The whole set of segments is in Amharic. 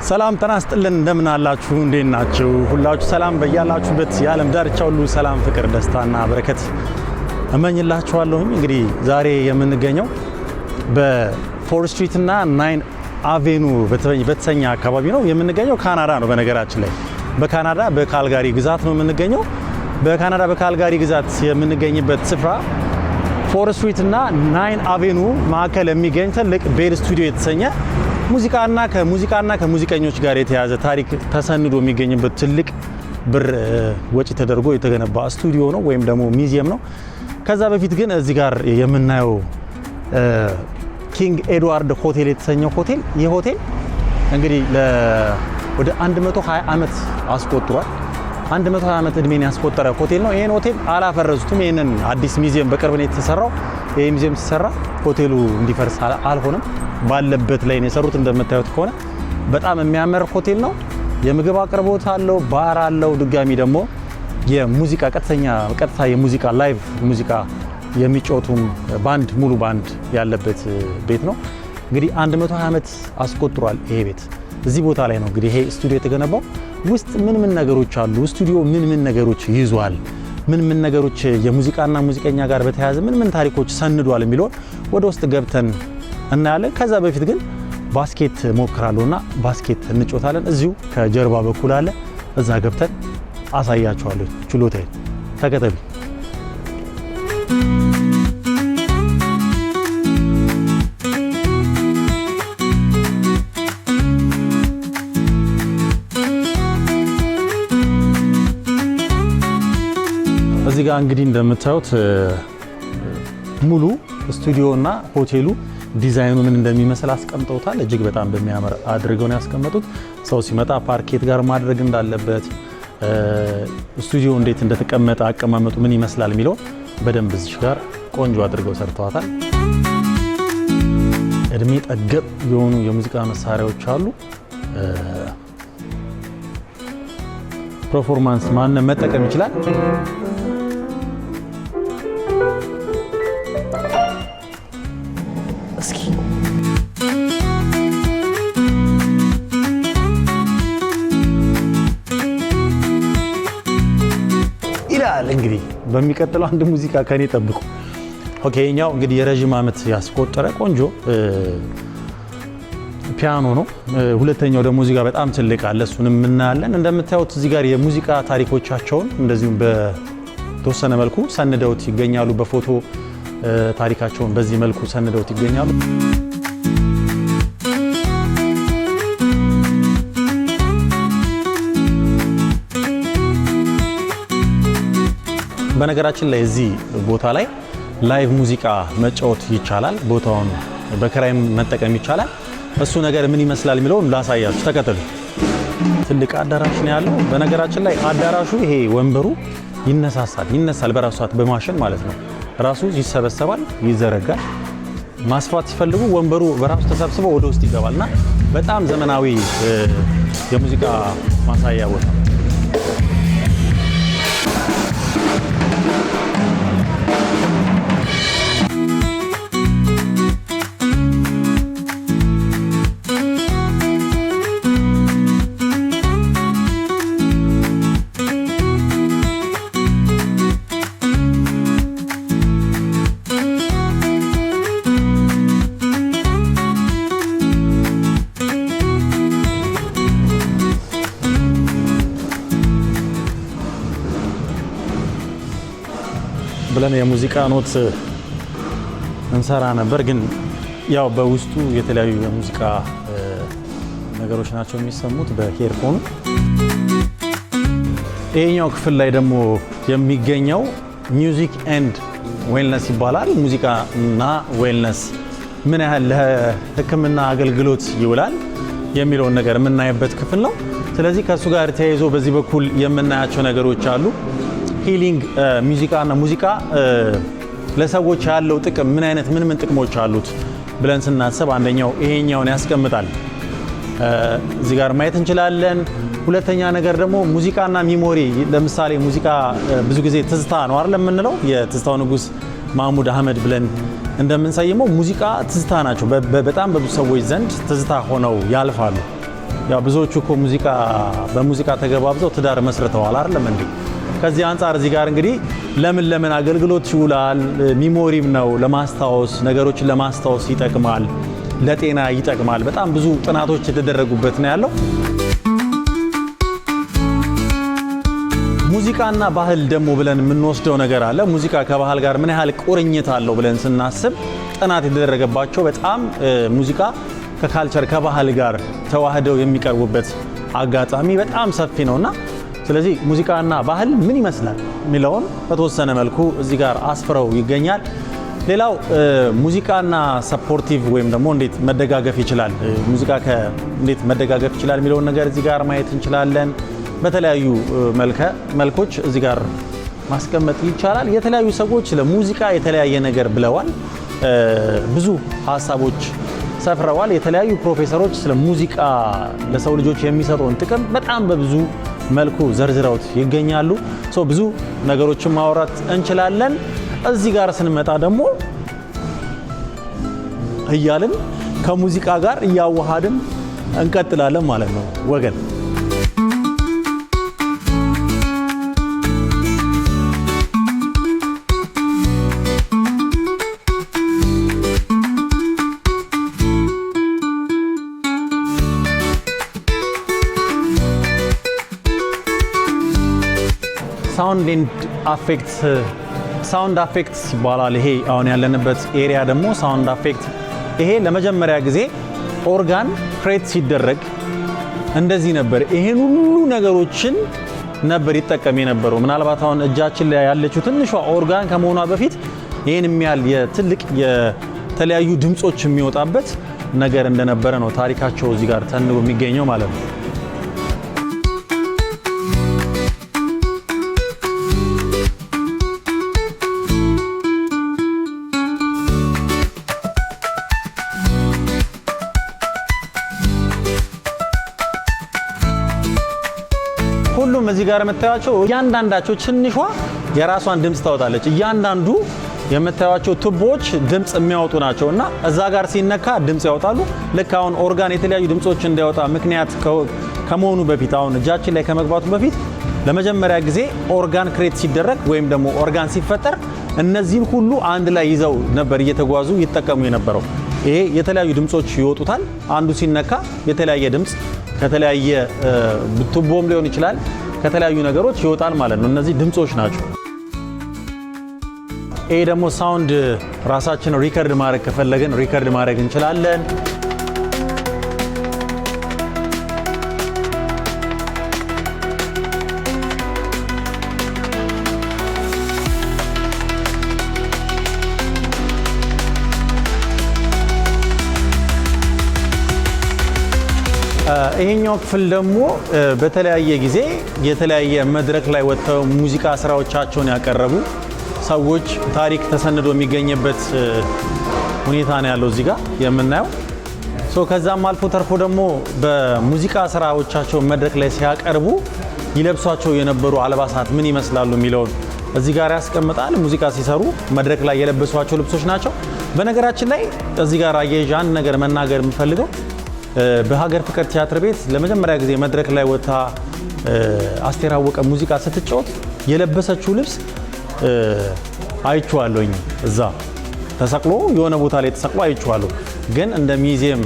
ሰላም ጤና ይስጥልን እንደምን አላችሁ እንዴት ናችሁ ሁላችሁ ሰላም በያላችሁበት የዓለም ዳርቻ ሁሉ ሰላም ፍቅር ደስታና በረከት እመኝላችኋለሁ። እንግዲህ ዛሬ የምንገኘው በፎር ስትሪት እና 9 አቬኑ በተሰኛ አካባቢ ነው የምንገኘው። ካናዳ ነው በነገራችን ላይ በካናዳ በካልጋሪ ግዛት ነው የምንገኘው። በካናዳ በካልጋሪ ግዛት የምንገኝበት ስፍራ ፎር ስትሪት እና 9 አቬኑ ማዕከል የሚገኝ ትልቅ ቤል ስቱዲዮ የተሰኘ ሙዚቃና ከሙዚቀኞች ጋር የተያዘ ታሪክ ተሰንዶ የሚገኝበት ትልቅ ብር ወጪ ተደርጎ የተገነባ ስቱዲዮ ነው ወይም ደግሞ ሚውዚየም ነው። ከዛ በፊት ግን እዚህ ጋር የምናየው ኪንግ ኤድዋርድ ሆቴል የተሰኘው ሆቴል ይህ ሆቴል እንግዲህ ወደ 120 ዓመት አስቆጥሯል። 120 ዓመት እድሜን ያስቆጠረ ሆቴል ነው። ይሄን ሆቴል አላፈረሱትም። ይሄንን አዲስ ሚውዚየም በቅርብ ነው የተሰራው። ይሄ ሚውዚየም ሲሰራ ሆቴሉ እንዲፈርስ አልሆነም። ባለበት ላይ ነው የሰሩት። እንደምታዩት ከሆነ በጣም የሚያምር ሆቴል ነው። የምግብ አቅርቦት አለው፣ ባር አለው። ድጋሚ ደግሞ የሙዚቃ ቀጥታ የሙዚቃ ላይቭ ሙዚቃ የሚጫወቱም ባንድ ሙሉ ባንድ ያለበት ቤት ነው። እንግዲህ 120 ዓመት አስቆጥሯል ይሄ ቤት። እዚህ ቦታ ላይ ነው እንግዲህ ይሄ ስቱዲዮ የተገነባው። ውስጥ ምን ነገሮች አሉ፣ ስቱዲዮ ምን ነገሮች ይዟል፣ ምን ነገሮች የሙዚቃና ሙዚቀኛ ጋር በተያያዘ ምን ታሪኮች ሰንዷል የሚለው ወደ ውስጥ ገብተን እናያለን። ከዛ በፊት ግን ባስኬት ሞክራለሁና ባስኬት እንጫወታለን። እዚሁ ከጀርባ በኩል አለ። እዛ ገብተን አሳያችኋለሁ ችሎታዬን። ተከተሉ። እዚህ ጋር እንግዲህ እንደምታዩት ሙሉ ስቱዲዮና ሆቴሉ ዲዛይኑ ምን እንደሚመስል አስቀምጠውታል። እጅግ በጣም በሚያምር አድርገው ነው ያስቀመጡት። ሰው ሲመጣ ፓርኬት ጋር ማድረግ እንዳለበት፣ ስቱዲዮ እንዴት እንደተቀመጠ አቀማመጡ ምን ይመስላል የሚለው በደንብ እዚህ ጋር ቆንጆ አድርገው ሰርተዋታል። እድሜ ጠገብ የሆኑ የሙዚቃ መሳሪያዎች አሉ። ፐርፎርማንስ ማንም መጠቀም ይችላል። እንግዲህ በሚቀጥለው አንድ ሙዚቃ ከኔ ጠብቁ። ኦኬ ኛው እንግዲህ የረጅም ዓመት ያስቆጠረ ቆንጆ ፒያኖ ነው። ሁለተኛው ደግሞ እዚህ ጋር በጣም ትልቅ አለ። እሱንም እናያለን። እንደምታዩት እዚህ ጋር የሙዚቃ ታሪኮቻቸውን እንደዚሁም በተወሰነ መልኩ ሰንደውት ይገኛሉ። በፎቶ ታሪካቸውን በዚህ መልኩ ሰንደውት ይገኛሉ። በነገራችን ላይ እዚህ ቦታ ላይ ላይቭ ሙዚቃ መጫወት ይቻላል። ቦታውን በክራይም መጠቀም ይቻላል። እሱ ነገር ምን ይመስላል የሚለውን ላሳያችሁ። ተከተሉ። ትልቅ አዳራሽ ነው ያለው። በነገራችን ላይ አዳራሹ ይሄ ወንበሩ ይነሳል በራሱ ሰዓት በማሽን ማለት ነው። ራሱ ይሰበሰባል፣ ይዘረጋል። ማስፋት ሲፈልጉ ወንበሩ በራሱ ተሰብስበው ወደ ውስጥ ይገባልና በጣም ዘመናዊ የሙዚቃ ማሳያ ቦታ። ብለን የሙዚቃ ኖት እንሰራ ነበር፣ ግን ያው በውስጡ የተለያዩ የሙዚቃ ነገሮች ናቸው የሚሰሙት በሄድፎኑ። ይሄኛው ክፍል ላይ ደግሞ የሚገኘው ሚውዚክ ኤንድ ዌልነስ ይባላል። ሙዚቃና ዌልነስ ምን ያህል ለሕክምና አገልግሎት ይውላል የሚለውን ነገር የምናይበት ክፍል ነው። ስለዚህ ከሱ ጋር ተያይዞ በዚህ በኩል የምናያቸው ነገሮች አሉ። ሂሊንግ ሙዚቃ ለሰዎች ያለው ጥቅም ምን ጥቅሞች አሉት ብለን ስናስብ አንደኛው ይሄኛውን ያስቀምጣል። እዚህ ጋር ማየት እንችላለን። ሁለተኛ ነገር ደግሞ ሙዚቃና ሚሞሪ። ለምሳሌ ሙዚቃ ብዙ ጊዜ ትዝታ ነው አይደል የምንለው። የትዝታው ንጉስ ማህሙድ አህመድ ብለን እንደምንሰይመው ሙዚቃ ትዝታ ናቸው። በጣም በብዙ ሰዎች ዘንድ ትዝታ ሆነው ያልፋሉ። ያው ብዙዎቹ እኮ በሙዚቃ ተገባብዘው ትዳር መስርተዋል አይደለም እንዴ? ከዚህ አንፃር እዚህ ጋር እንግዲህ ለምን አገልግሎት ይውላል? ሚሞሪም ነው፣ ለማስታወስ ነገሮችን ለማስታወስ ይጠቅማል፣ ለጤና ይጠቅማል። በጣም ብዙ ጥናቶች የተደረጉበት ነው ያለው። ሙዚቃና ባህል ደግሞ ብለን የምንወስደው ነገር አለ። ሙዚቃ ከባህል ጋር ምን ያህል ቁርኝት አለው ብለን ስናስብ ጥናት የተደረገባቸው በጣም ሙዚቃ ከካልቸር ከባህል ጋር ተዋህደው የሚቀርቡበት አጋጣሚ በጣም ሰፊ ነውና ስለዚህ ሙዚቃና ባህል ምን ይመስላል የሚለውን በተወሰነ መልኩ እዚህ ጋር አስፍረው ይገኛል። ሌላው ሙዚቃና ሰፖርቲቭ ወይም ደግሞ እንዴት መደጋገፍ ይችላል፣ ሙዚቃ እንዴት መደጋገፍ ይችላል የሚለውን ነገር እዚህ ጋር ማየት እንችላለን። በተለያዩ መልኮች እዚህ ጋር ማስቀመጥ ይቻላል። የተለያዩ ሰዎች ለሙዚቃ የተለያየ ነገር ብለዋል። ብዙ ሀሳቦች ሰፍረዋል። የተለያዩ ፕሮፌሰሮች ስለ ሙዚቃ ለሰው ልጆች የሚሰጠውን ጥቅም በጣም በብዙ መልኩ ዘርዝረውት ይገኛሉ። ብዙ ነገሮችን ማውራት እንችላለን። እዚህ ጋር ስንመጣ ደግሞ እያልን ከሙዚቃ ጋር እያዋሃድን እንቀጥላለን ማለት ነው ወገን። ሳውንድ አፌክትስ ይባላል። ይሄ አሁን ያለንበት ኤሪያ ደግሞ ሳውንድ አፌክት። ይሄ ለመጀመሪያ ጊዜ ኦርጋን ክሬት ሲደረግ እንደዚህ ነበር። ይሄን ሁሉ ነገሮችን ነበር ይጠቀም የነበረው። ምናልባት አሁን እጃችን ላይ ያለችው ትንሿ ኦርጋን ከመሆኗ በፊት ይሄን የሚያል የትልቅ የተለያዩ ድምጾች የሚወጣበት ነገር እንደነበረ ነው ታሪካቸው እዚህ ጋር ተንቦ የሚገኘው ማለት ነው። ሁሉም እዚህ ጋር የምታዩቸው እያንዳንዳቸው ትንሿ የራሷን ድምጽ ታወጣለች። እያንዳንዱ የምታዩቸው ቱቦዎች ድምጽ የሚያወጡ ናቸውና እዛ ጋር ሲነካ ድምጽ ያወጣሉ። ልክ አሁን ኦርጋን የተለያዩ ድምጾች እንዲያወጣ ምክንያት ከመሆኑ በፊት አሁን እጃችን ላይ ከመግባቱ በፊት ለመጀመሪያ ጊዜ ኦርጋን ክሬት ሲደረግ ወይም ደግሞ ኦርጋን ሲፈጠር እነዚህን ሁሉ አንድ ላይ ይዘው ነበር እየተጓዙ ይጠቀሙ የነበረው። ይሄ የተለያዩ ድምጾች ይወጡታል። አንዱ ሲነካ የተለያየ ድምጽ ከተለያየ ቱቦም ሊሆን ይችላል ከተለያዩ ነገሮች ይወጣል ማለት ነው። እነዚህ ድምጾች ናቸው። ይሄ ደግሞ ሳውንድ ራሳችን ሪከርድ ማድረግ ከፈለግን ሪከርድ ማድረግ እንችላለን። ይሄኛው ክፍል ደግሞ በተለያየ ጊዜ የተለያየ መድረክ ላይ ወጥተው ሙዚቃ ስራዎቻቸውን ያቀረቡ ሰዎች ታሪክ ተሰንዶ የሚገኝበት ሁኔታ ነው ያለው እዚህ ጋር የምናየው። ከዛም አልፎ ተርፎ ደግሞ በሙዚቃ ስራዎቻቸው መድረክ ላይ ሲያቀርቡ ይለብሷቸው የነበሩ አልባሳት ምን ይመስላሉ የሚለውን እዚህ ጋር ያስቀምጣል። ሙዚቃ ሲሰሩ መድረክ ላይ የለበሷቸው ልብሶች ናቸው። በነገራችን ላይ እዚህ ጋር አያይዤ አንድ ነገር መናገር የምፈልገው በሀገር ፍቅር ቲያትር ቤት ለመጀመሪያ ጊዜ መድረክ ላይ ወጣ አስቴር አወቀ ሙዚቃ ስትጫወት የለበሰችው ልብስ አይቼዋለሁኝ። እዛ ተሰቅሎ የሆነ ቦታ ላይ ተሰቅሎ አይቼዋለሁ። ግን እንደ ሚዚየም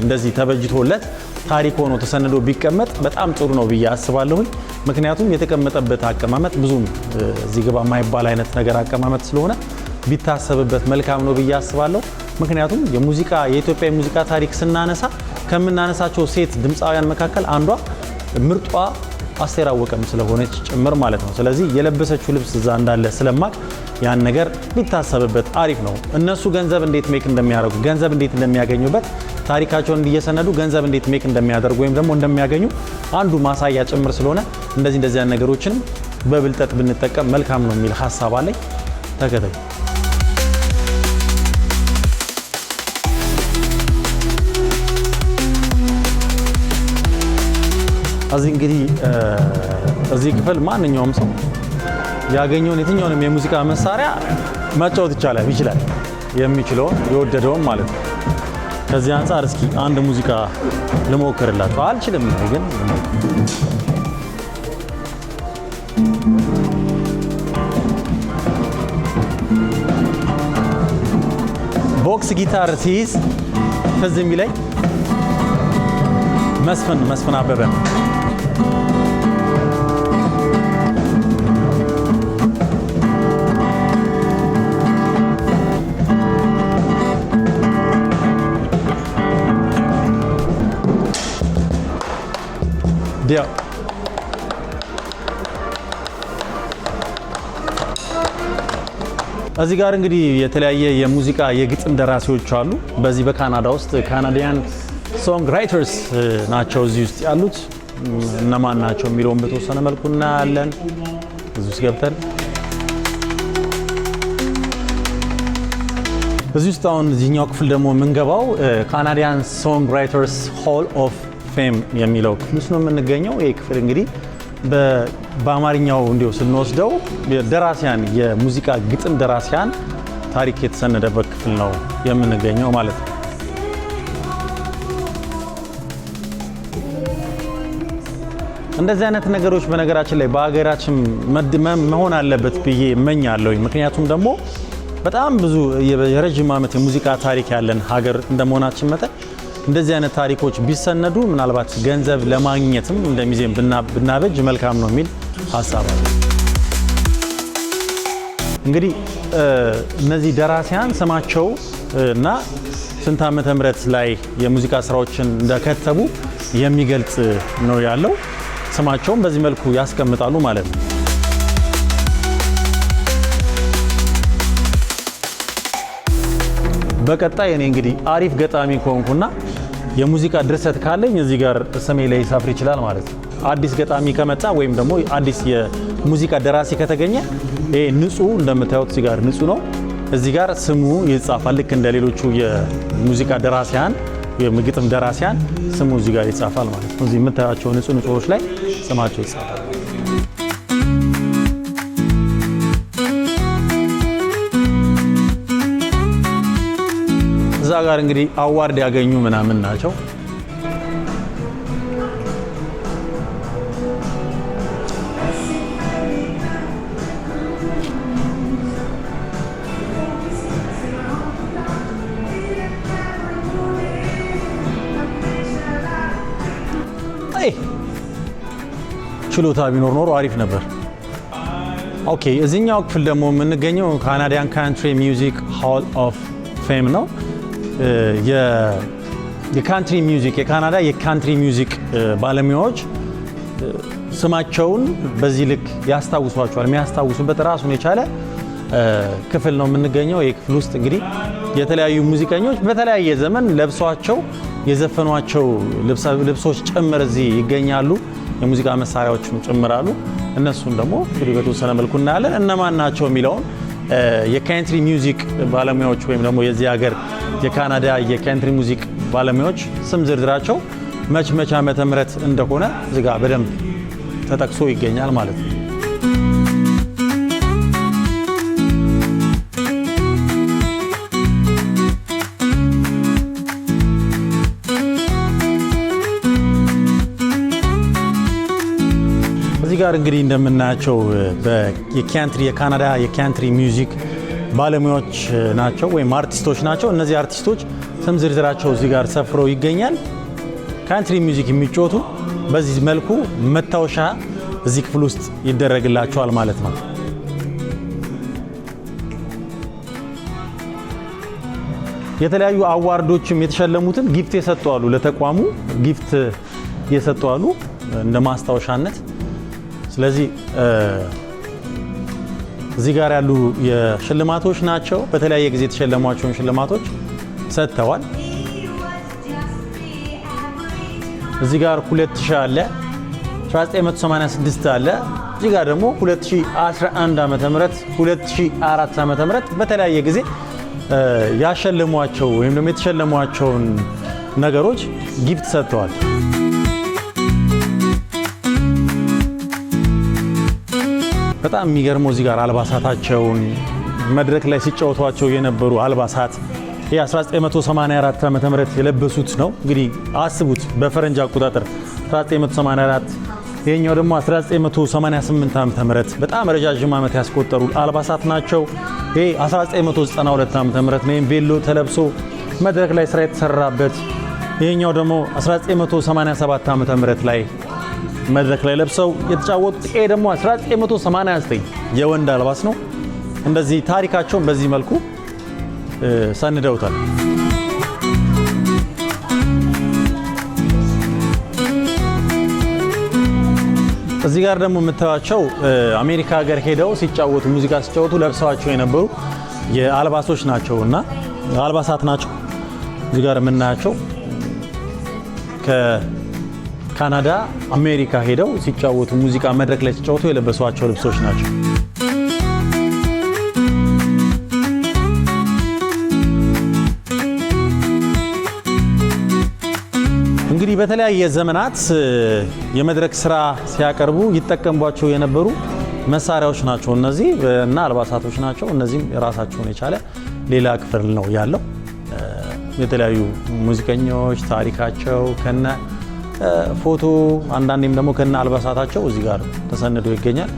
እንደዚህ ተበጅቶለት ታሪክ ሆኖ ተሰንዶ ቢቀመጥ በጣም ጥሩ ነው ብዬ አስባለሁኝ። ምክንያቱም የተቀመጠበት አቀማመጥ ብዙም እዚህ ግባ የማይባል አይነት ነገር አቀማመጥ ስለሆነ ቢታሰብበት መልካም ነው ብዬ አስባለሁ። ምክንያቱም የኢትዮጵያ የሙዚቃ ታሪክ ስናነሳ ከምናነሳቸው ሴት ድምፃውያን መካከል አንዷ ምርጧ አስቴር አወቀም ስለሆነች ጭምር ማለት ነው። ስለዚህ የለበሰችው ልብስ እዛ እንዳለ ስለማቅ ያን ነገር ቢታሰብበት አሪፍ ነው። እነሱ ገንዘብ እንዴት ሜክ እንደሚያደርጉ ገንዘብ እንዴት እንደሚያገኙበት ታሪካቸውን እንዲየሰነዱ ገንዘብ እንዴት ሜክ እንደሚያደርጉ ወይም ደግሞ እንደሚያገኙ አንዱ ማሳያ ጭምር ስለሆነ እንደዚህ አይነት ነገሮችን በብልጠት ብንጠቀም መልካም ነው የሚል ሐሳብ አለኝ። ተከታይ እዚህ ክፍል ማንኛውም ሰው ያገኘውን የትኛውንም የሙዚቃ መሳሪያ መጫወት ይችላል የሚችለውን የወደደውን ማለት ነው። ከዚህ አንፃር እስኪ አንድ ሙዚቃ ልሞክርላችሁ። አልችልም ግን ቦክስ ጊታር ሲይዝ ትዝ የሚለኝ መስፍን አበበ ነው። ዲያው እዚህ ጋር እንግዲህ የተለያየ የሙዚቃ የግጥም ደራሲዎች አሉ። በዚህ በካናዳ ውስጥ ካናዲያን ሶንግ ራይተርስ ናቸው እዚህ ውስጥ ያሉት። እነማን ናቸው የሚለውን በተወሰነ መልኩ እናያለን እዚህ ውስጥ ገብተን። እዚህ ውስጥ አሁን እዚህኛው ክፍል ደግሞ የምንገባው ካናዲያን ሶንግ ራይተርስ ሆል ኦፍ ፌም የሚለው ክፍል ውስጥ ነው የምንገኘው። ይህ ክፍል እንግዲህ በአማርኛው እንዲሁ ስንወስደው ደራሲያን የሙዚቃ ግጥም ደራሲያን ታሪክ የተሰነደበት ክፍል ነው የምንገኘው ማለት ነው። እንደዚህ አይነት ነገሮች በነገራችን ላይ በሀገራችን መሆን አለበት ብዬ እመኛለሁ። ምክንያቱም ደግሞ በጣም ብዙ የረጅም ዓመት የሙዚቃ ታሪክ ያለን ሀገር እንደመሆናችን መጠን እንደዚህ አይነት ታሪኮች ቢሰነዱ ምናልባት ገንዘብ ለማግኘትም እንደሚዜም ብናበጅ መልካም ነው የሚል ሀሳብ አለ። እንግዲህ እነዚህ ደራሲያን ስማቸው እና ስንት ዓመተ ምህረት ላይ የሙዚቃ ስራዎችን እንደከተቡ የሚገልጽ ነው ያለው። ስማቸውን በዚህ መልኩ ያስቀምጣሉ ማለት ነው። በቀጣይ እኔ እንግዲህ አሪፍ ገጣሚ ከሆንኩና የሙዚቃ ድርሰት ካለኝ እዚህ ጋር ስሜ ላይ ይሰፍር ይችላል ማለት ነው። አዲስ ገጣሚ ከመጣ ወይም ደግሞ አዲስ የሙዚቃ ደራሲ ከተገኘ ይሄ ንጹህ እንደምታዩት እዚህ ጋር ንጹህ ነው። እዚህ ጋር ስሙ ይጻፋል። ልክ እንደ ሌሎቹ የሙዚቃ ደራሲያን የግጥም ደራሲያን ስሙ እዚህ ጋር ይጻፋል ማለት ነው። እዚህ የምታያቸው ንጹህ ንጹሆች ላይ ስማቸው ይጻፋል። እዛ ጋር እንግዲህ አዋርድ ያገኙ ምናምን ናቸው። ችሎታ ቢኖር ኖሮ አሪፍ ነበር። ኦኬ፣ እዚህኛው ክፍል ደግሞ የምንገኘው ካናዲያን ካንትሪ ሚውዚክ ሆል ኦፍ ፌም ነው። የካንትሪ ሚውዚክ የካናዳ የካንትሪ ሚውዚክ ባለሙያዎች ስማቸውን በዚህ ልክ ያስታውሷቸዋል። የሚያስታውሱበት ራሱን የቻለ ክፍል ነው የምንገኘው። ይህ ክፍል ውስጥ እንግዲህ የተለያዩ ሙዚቀኞች በተለያየ ዘመን ለብሷቸው የዘፈኗቸው ልብሶች ጭምር እዚህ ይገኛሉ። የሙዚቃ መሳሪያዎችም ጭምራሉ። እነሱን ደግሞ እንግዲህ በተወሰነ መልኩ እናያለን። እነማን ናቸው የሚለውን የካንትሪ ሚውዚክ ባለሙያዎች ወይም ደግሞ የዚህ ሀገር የካናዳ የካንትሪ ሙዚክ ባለሙያዎች ስም ዝርዝራቸው መች ዓመተ ምህረት እንደሆነ እዚህ ጋር በደንብ ተጠቅሶ ይገኛል ማለት ነው። እዚህ ጋር እንግዲህ እንደምናያቸው የካናዳ የካንትሪ ሚውዚክ ባለሙያዎች ናቸው ወይም አርቲስቶች ናቸው። እነዚህ አርቲስቶች ስም ዝርዝራቸው እዚህ ጋር ሰፍረው ይገኛል። ካንትሪ ሚውዚክ የሚጫወቱ በዚህ መልኩ መታወሻ እዚህ ክፍል ውስጥ ይደረግላቸዋል ማለት ነው። የተለያዩ አዋርዶችም የተሸለሙትን ጊፍት የሰጡ አሉ። ለተቋሙ ጊፍት የሰጡ አሉ እንደ ማስታወሻነት። ስለዚህ እዚህ ጋር ያሉ የሽልማቶች ናቸው። በተለያየ ጊዜ የተሸለሟቸውን ሽልማቶች ሰጥተዋል። እዚህ ጋር 2000 አለ፣ 1986 አለ። እዚህ ጋር ደግሞ 2011 ዓመተ ምህረት 2004 ዓመተ ምህረት በተለያየ ጊዜ ያሸለሟቸው ወይም ደግሞ የተሸለሟቸውን ነገሮች ጊፍት ሰጥተዋል። በጣም የሚገርመው እዚህ ጋር አልባሳታቸውን መድረክ ላይ ሲጫወቷቸው የነበሩ አልባሳት ይሄ 1984 ዓመተ ምህረት የለበሱት ነው። እንግዲህ አስቡት በፈረንጅ አቆጣጠር 1984 ይሄኛው ደግሞ 1988 ዓመተ ምህረት በጣም ረጃጅም ዓመት ያስቆጠሩ አልባሳት ናቸው። ይሄ 1992 ዓመተ ምህረት ነው ቬሎ ተለብሶ መድረክ ላይ ስራ የተሰራበት። ይሄኛው ደግሞ 1987 ዓመተ ምህረት ላይ መድረክ ላይ ለብሰው የተጫወቱት። ይሄ ደግሞ 1989 የወንድ አልባስ ነው። እንደዚህ ታሪካቸውን በዚህ መልኩ ሰንደውታል። እዚህ ጋር ደግሞ የምታዩቸው አሜሪካ ሀገር ሄደው ሲጫወቱ ሙዚቃ ሲጫወቱ ለብሰዋቸው የነበሩ የአልባሶች ናቸውና አልባሳት ናቸው። እዚህ ጋር የምናያቸው ከካናዳ አሜሪካ ሄደው ሲጫወቱ ሙዚቃ መድረክ ላይ ሲጫወቱ የለበሷቸው ልብሶች ናቸው። እንግዲህ በተለያየ ዘመናት የመድረክ ስራ ሲያቀርቡ ይጠቀምባቸው የነበሩ መሳሪያዎች ናቸው እነዚህ እና አልባሳቶች ናቸው። እነዚህም የራሳቸውን የቻለ ሌላ ክፍል ነው ያለው። የተለያዩ ሙዚቀኞች ታሪካቸው ከነ ፎቶ አንዳንዴም ደግሞ ከነ አልባሳታቸው እዚህ ጋር ተሰንዶ ይገኛል።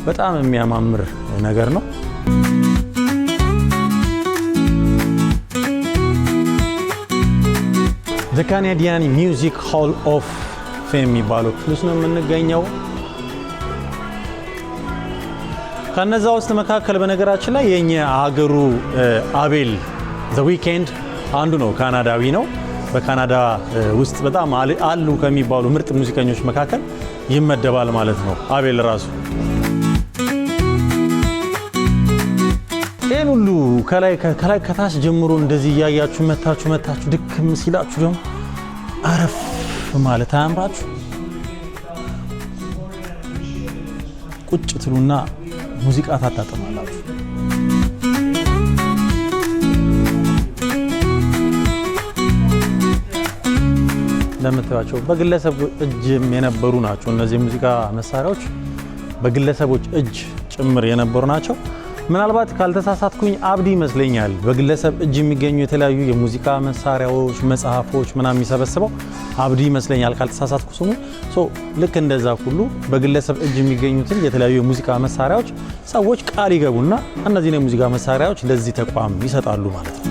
በጣም የሚያማምር ነገር ነው። The Canadian Music Hall of Fame የሚባለው ክፍል ውስጥ ነው የምንገኘው። ከነዛ ውስጥ መካከል በነገራችን ላይ የኛ ሀገሩ አቤል The Weeknd አንዱ ነው። ካናዳዊ ነው። በካናዳ ውስጥ በጣም አሉ ከሚባሉ ምርጥ ሙዚቀኞች መካከል ይመደባል ማለት ነው አቤል ራሱ። ይሄን ሁሉ ከላይ ከታች ጀምሮ እንደዚህ እያያችሁ መታችሁ ድክም ሲላችሁ ደግሞ አረፍ ማለት አያምራችሁ? ቁጭ ትሉና ሙዚቃ ታጣጥማላችሁ። ለምታዩቸው በግለሰብ እጅም የነበሩ ናቸው። እነዚህ ሙዚቃ መሳሪያዎች በግለሰቦች እጅ ጭምር የነበሩ ናቸው። ምናልባት ካልተሳሳትኩኝ አብዲ ይመስለኛል በግለሰብ እጅ የሚገኙ የተለያዩ የሙዚቃ መሳሪያዎች፣ መጽሐፎች ምናምን የሚሰበስበው አብዲ ይመስለኛል ካልተሳሳትኩ ስሙ። ልክ እንደዛ ሁሉ በግለሰብ እጅ የሚገኙትን የተለያዩ የሙዚቃ መሳሪያዎች ሰዎች ቃል ይገቡና እነዚህን የሙዚቃ መሳሪያዎች ለዚህ ተቋም ይሰጣሉ ማለት ነው።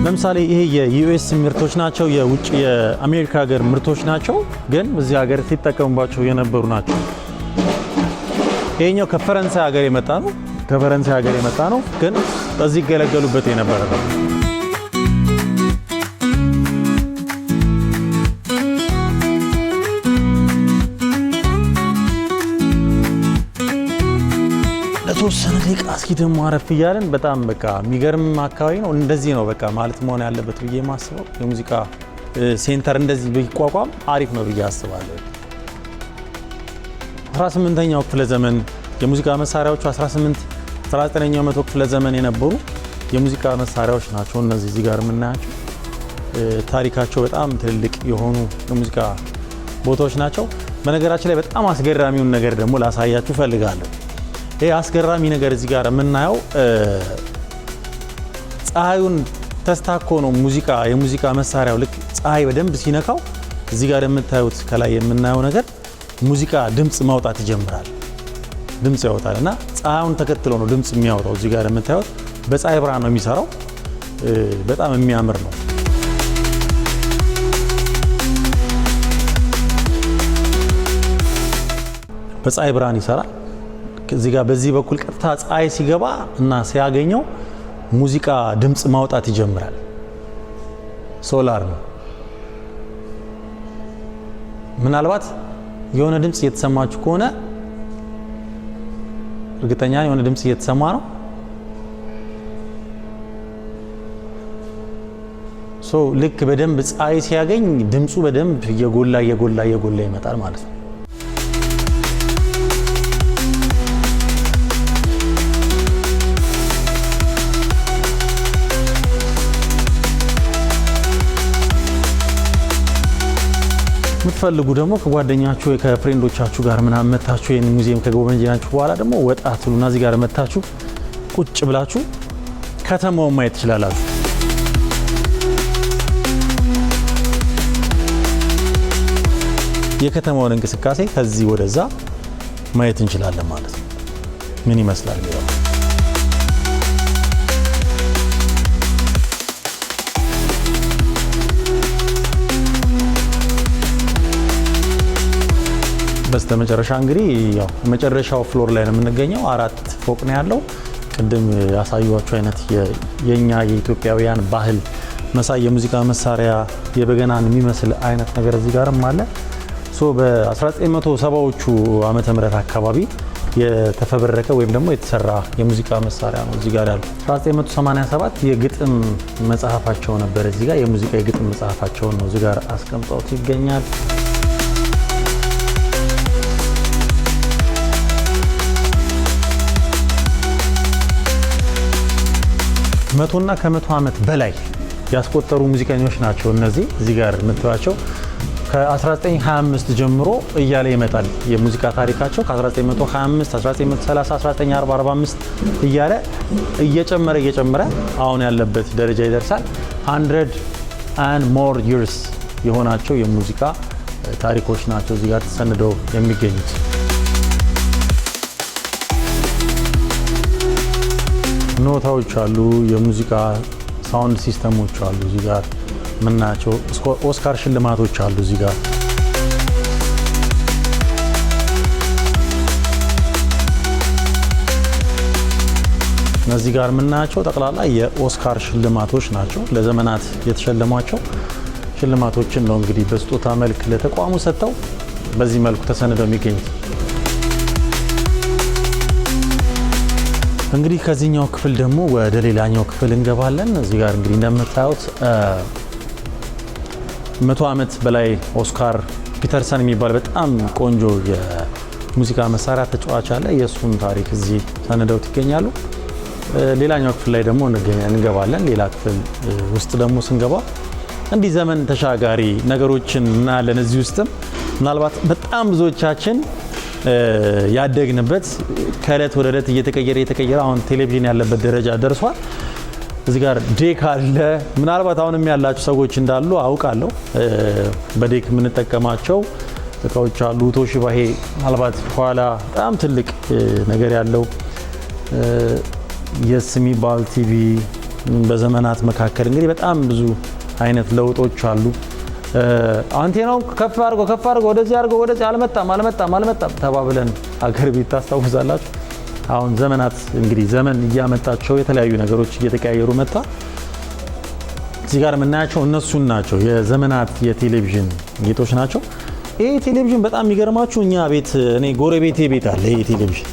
ለምሳሌ ይሄ የዩኤስ ምርቶች ናቸው፣ የውጭ የአሜሪካ ሀገር ምርቶች ናቸው፣ ግን እዚህ ሀገር ሲጠቀሙባቸው የነበሩ ናቸው። ይሄኛው ከፈረንሳይ ሀገር የመጣ ነው፣ ግን በዚህ ይገለገሉበት የነበረ ነው። ለተወሰነ ደቂቃ እስኪ ደግሞ አረፍ እያለን በጣም በቃ የሚገርም አካባቢ ነው። እንደዚህ ነው በቃ ማለት መሆን ያለበት ብዬ የማስበው የሙዚቃ ሴንተር እንደዚህ ቢቋቋም አሪፍ ነው ብዬ አስባለሁ። 18ኛው ክፍለ ዘመን የሙዚቃ መሳሪያዎቹ 19ኛው መቶ ክፍለ ዘመን የነበሩ የሙዚቃ መሳሪያዎች ናቸው እነዚህ እዚህ ጋር የምናያቸው። ታሪካቸው በጣም ትልልቅ የሆኑ የሙዚቃ ቦታዎች ናቸው። በነገራችን ላይ በጣም አስገራሚውን ነገር ደግሞ ላሳያችሁ ፈልጋለሁ። ይሄ አስገራሚ ነገር እዚህ ጋር የምናየው ፀሐዩን ተስታኮ ነው የሙዚቃ መሳሪያው ልክ ፀሐይ በደንብ ሲነካው እዚህ ጋር የምታዩት ከላይ የምናየው ነገር ሙዚቃ ድምጽ ማውጣት ይጀምራል። ድምጽ ያወጣል እና ፀሐዩን ተከትሎ ነው ድምጽ የሚያወጣው። እዚህ ጋር የምታዩት በፀሐይ ብርሃን ነው የሚሰራው። በጣም የሚያምር ነው። በፀሐይ ብርሃን ይሰራል። እዚህ ጋር በዚህ በኩል ቀጥታ ፀሐይ ሲገባ እና ሲያገኘው ሙዚቃ ድምጽ ማውጣት ይጀምራል። ሶላር ነው። ምናልባት የሆነ ድምጽ እየተሰማችሁ ከሆነ እርግጠኛ የሆነ ድምጽ እየተሰማ ነው። ልክ በደንብ ፀሐይ ሲያገኝ ድምጹ በደንብ እየጎላ ይመጣል ማለት ነው። የምትፈልጉ ደግሞ ከጓደኛችሁ ከፍሬንዶቻችሁ ጋር ምናምን መታችሁ ይሄን ሙዚየም ከጎበኛችሁ በኋላ ደግሞ ወጣ ትሉና እዚህ ጋር መታችሁ ቁጭ ብላችሁ ከተማውን ማየት ትችላላችሁ። የከተማውን እንቅስቃሴ ከዚህ ወደዛ ማየት እንችላለን ማለት ነው። ምን ይመስላል የሚለው በስተመጨረሻ እንግዲህ ያው መጨረሻው ፍሎር ላይ ነው የምንገኘው። 4 ፎቅ ነው ያለው። ቅድም ያሳዩዋችሁ አይነት የኛ የኢትዮጵያውያን ባህል መሳይ የሙዚቃ መሳሪያ የበገናን የሚመስል አይነት ነገር እዚህ ጋርም አለ። በ1970ዎቹ ዓመተ ምህረት አካባቢ የተፈበረከ ወይም ደግሞ የተሰራ የሙዚቃ መሳሪያ ነው እዚህ ጋር ያለው። 1987 የግጥም መጽሐፋቸው ነበር እዚህ ጋር የሙዚቃ የግጥም መጽሐፋቸውን ነው እዚህ ጋር አስቀምጠውት ይገኛል። መቶና ከመቶ ዓመት በላይ ያስቆጠሩ ሙዚቀኞች ናቸው እነዚህ እዚህ ጋር የምታዩቸው። ከ1925 ጀምሮ እያለ ይመጣል የሙዚቃ ታሪካቸው። ከ1925 1930 1940 45 እያለ እየጨመረ አሁን ያለበት ደረጃ ይደርሳል። 100 and more years የሆናቸው የሙዚቃ ታሪኮች ናቸው እዚህ ጋር ተሰንደው የሚገኙት። ኖታዎች አሉ፣ የሙዚቃ ሳውንድ ሲስተሞች አሉ እዚህ ጋር ምናቸው። ኦስካር ሽልማቶች አሉ እዚህ ጋር። እነዚህ ጋር ምናቸው ጠቅላላ የኦስካር ሽልማቶች ናቸው። ለዘመናት የተሸለሟቸው ሽልማቶችን ነው እንግዲህ በስጦታ መልክ ለተቋሙ ሰጥተው በዚህ መልኩ ተሰንደው የሚገኙት። እንግዲህ ከዚህኛው ክፍል ደግሞ ወደ ሌላኛው ክፍል እንገባለን። እዚህ ጋር እንግዲህ እንደምታዩት 100 ዓመት በላይ ኦስካር ፒተርሰን የሚባል በጣም ቆንጆ የሙዚቃ መሳሪያ ተጫዋች አለ። የእሱን ታሪክ እዚህ ሰንደውት ይገኛሉ። ሌላኛው ክፍል ላይ ደግሞ እንገባለን። ሌላ ክፍል ውስጥ ደግሞ ስንገባ እንዲህ ዘመን ተሻጋሪ ነገሮችን እናያለን። እዚህ ውስጥም ምናልባት በጣም ብዙዎቻችን ያደግንበት ከእለት ወደ እለት እየተቀየረ አሁን ቴሌቪዥን ያለበት ደረጃ ደርሷል። እዚህ ጋር ዴክ አለ። ምናልባት አሁንም ያላችሁ ሰዎች እንዳሉ አውቃለሁ። በዴክ የምንጠቀማቸው እቃዎች አሉ። ቶሺባ ይሄ ምናልባት ኋላ በጣም ትልቅ ነገር ያለው የስ የሚባል ቲቪ በዘመናት መካከል እንግዲህ በጣም ብዙ አይነት ለውጦች አሉ። አንቴናው ከፍ አድርጎ ወደዚህ አልመጣም ተባብለን አገር ቤት ታስታውሳላችሁ። አሁን ዘመናት እንግዲህ ዘመን እያመጣቸው የተለያዩ ነገሮች እየተቀያየሩ መጣ። እዚህ ጋር የምናያቸው እነሱን ናቸው። የዘመናት የቴሌቪዥን ጌጦች ናቸው። ይሄ ቴሌቪዥን በጣም የሚገርማችሁ እኛ ቤት እኔ ጎረቤቴ ቤት አለ ይሄ ቴሌቪዥን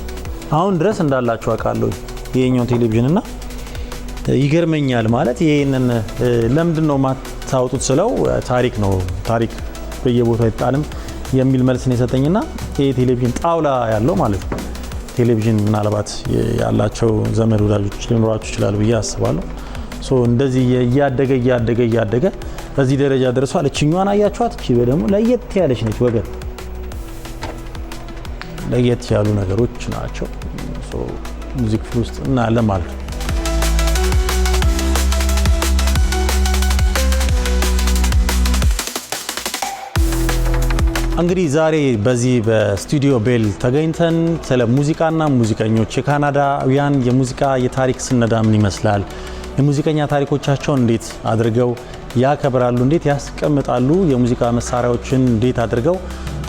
አሁን ድረስ እንዳላችሁ አውቃለሁ። ይሄኛው ቴሌቪዥን እና ይገርመኛል ማለት ይሄንን ለምንድን ነው ማታውጡት ስለው ታሪክ ነው ታሪክ በየቦታው አይጣልም የሚል መልስ ነው የሰጠኝና ይሄ ቴሌቪዥን ጣውላ ያለው ማለት ነው። ቴሌቪዥን ምናልባት ያላቸው ዘመድ ወዳጆች ሊኖራችሁ ይችላል ብዬ አስባለሁ። እንደዚህ እያደገ በዚህ ደረጃ ደርሷል። እችኛዋን አያችኋት? እቺ ደግሞ ለየት ያለች ነች ወገን፣ ለየት ያሉ ነገሮች ናቸው። ሙዚክ ክፍል ውስጥ እናያለን ማለት ነው። እንግዲህ ዛሬ በዚህ በስቱዲዮ ቤል ተገኝተን ስለ ሙዚቃና ሙዚቀኞች የካናዳውያን የሙዚቃ የታሪክ ስነዳ ምን ይመስላል፣ የሙዚቀኛ ታሪኮቻቸውን እንዴት አድርገው ያከብራሉ፣ እንዴት ያስቀምጣሉ፣ የሙዚቃ መሳሪያዎችን እንዴት አድርገው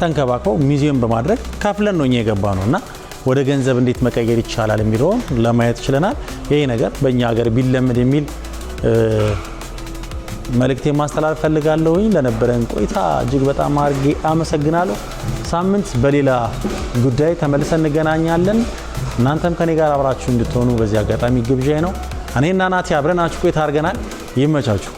ተንከባክበው ሙዚየም በማድረግ ከፍለን ነው የገባ ነውና ወደ ገንዘብ እንዴት መቀየር ይቻላል የሚለውን ለማየት ችለናል። ይሄ ነገር በእኛ ሀገር ቢለመድ የሚል መልእክቴ ማስተላለፍ ፈልጋለሁ። ለነበረን ቆይታ እጅግ በጣም አድርጌ አመሰግናለሁ። ሳምንት በሌላ ጉዳይ ተመልሰን እንገናኛለን። እናንተም ከኔ ጋር አብራችሁ እንድትሆኑ በዚህ አጋጣሚ ግብዣዬ ነው። እኔና ናቲ አብረናችሁ ቆይታ አድርገናል። ይመቻችሁ።